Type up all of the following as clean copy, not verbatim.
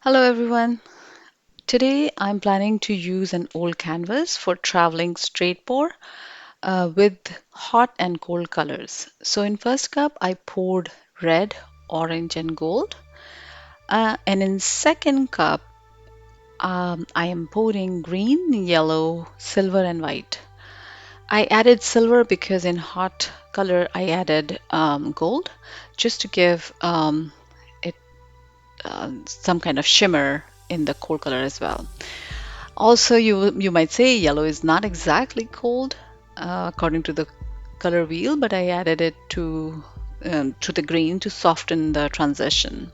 Hello everyone. Today I'm planning to use an old canvas for traveling straight pour with hot and cold colors. So in first cup I poured red, orange and gold. And in second cup I am pouring green, yellow, silver and white. I added silver because in hot color I added gold just to give it some kind of shimmer in the cold color as well. Also, you might say yellow is not exactly cold according to the color wheel, but I added it to the green to soften the transition.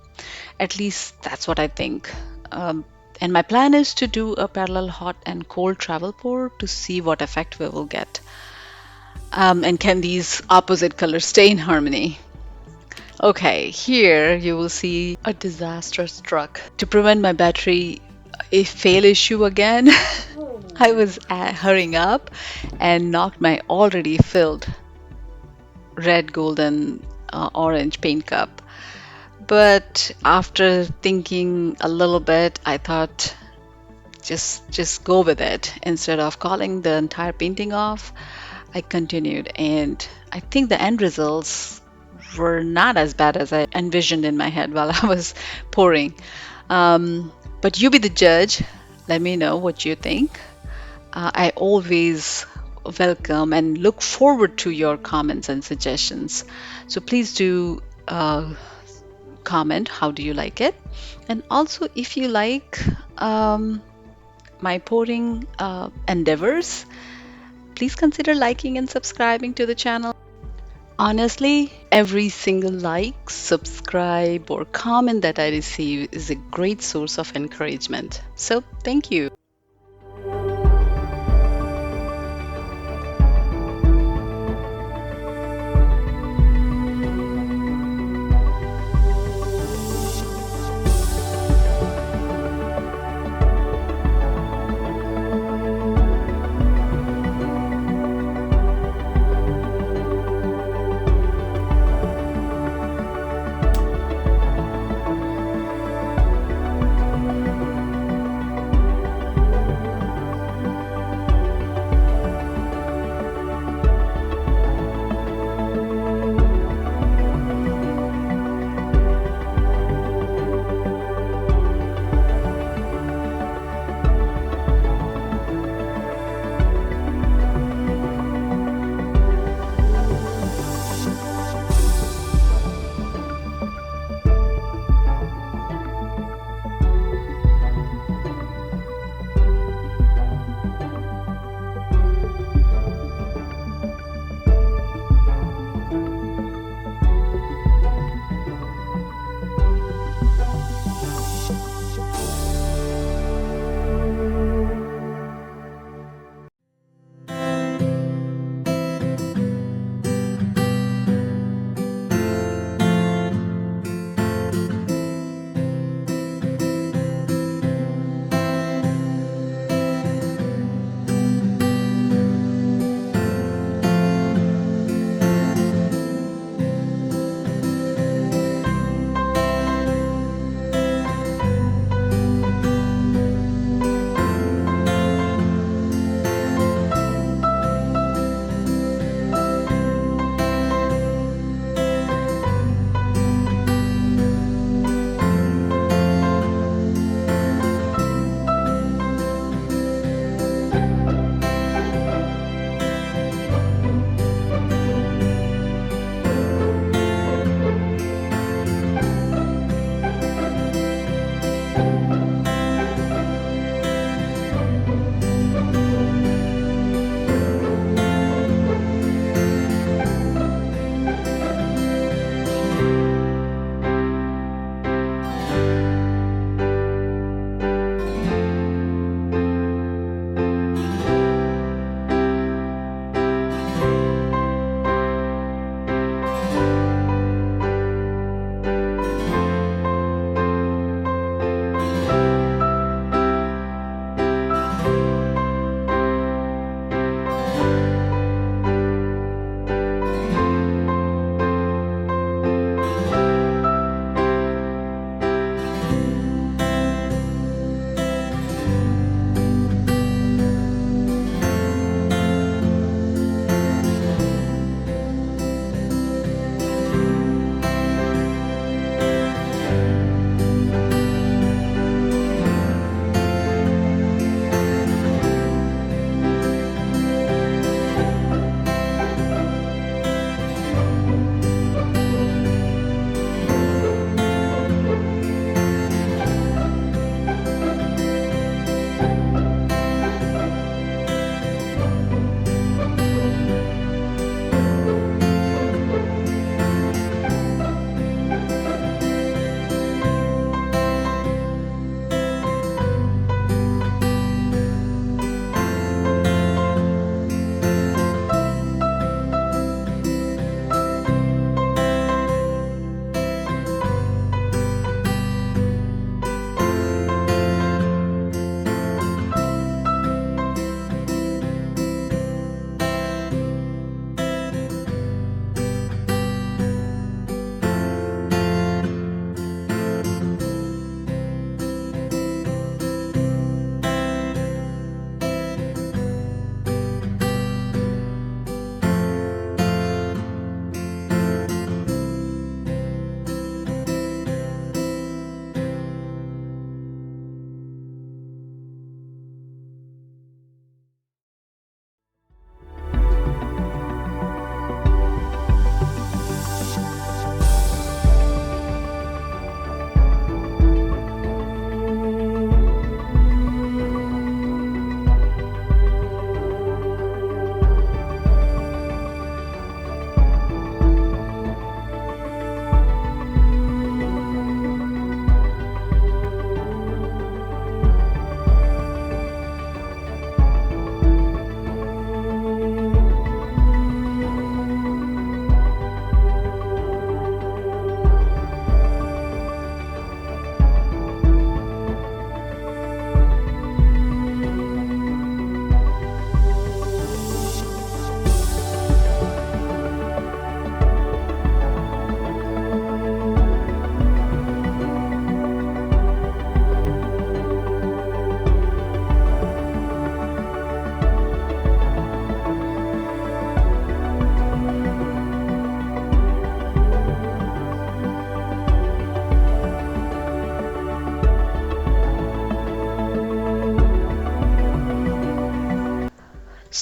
At least that's what I think. And my plan is to do a parallel hot and cold travel pour to see what effect we will get. And can these opposite colors stay in harmony? Okay, here you will see a disaster struck. To prevent my battery a fail issue again, I was hurrying up and knocked my already filled red, golden, orange paint cup. But after thinking a little bit, I thought just go with it. Instead of calling the entire painting off, I continued, and I think the end results were not as bad as I envisioned in my head while I was pouring. But you be the judge. Let me know what you think. I always welcome and look forward to your comments and suggestions. So please do comment how do you like it, and also if you like my pouring endeavors, please consider liking and subscribing to the channel. Honestly, every single like, subscribe, or comment that I receive is a great source of encouragement. So, thank you.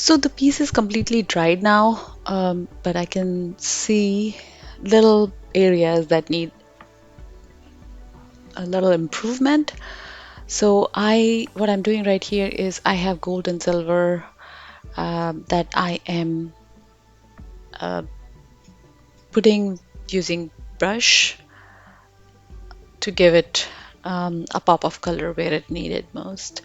So the piece is completely dried now, but I can see little areas that need a little improvement. So what I'm doing right here is I have gold and silver that I am uh, putting using brush to give it a pop of color where it needed most.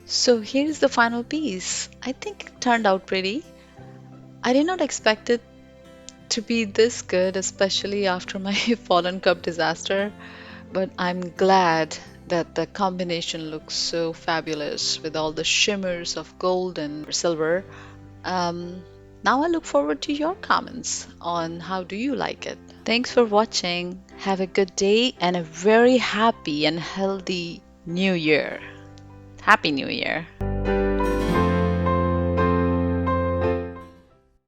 So here's the final piece. I think it turned out pretty. I did not expect it to be this good, especially after my fallen cup disaster, but I'm glad that the combination looks so fabulous with all the shimmers of gold and silver. Um, Now I look forward to your comments on how do you like it. Thanks for watching. Have a good day and a very happy and healthy new year. Happy New Year.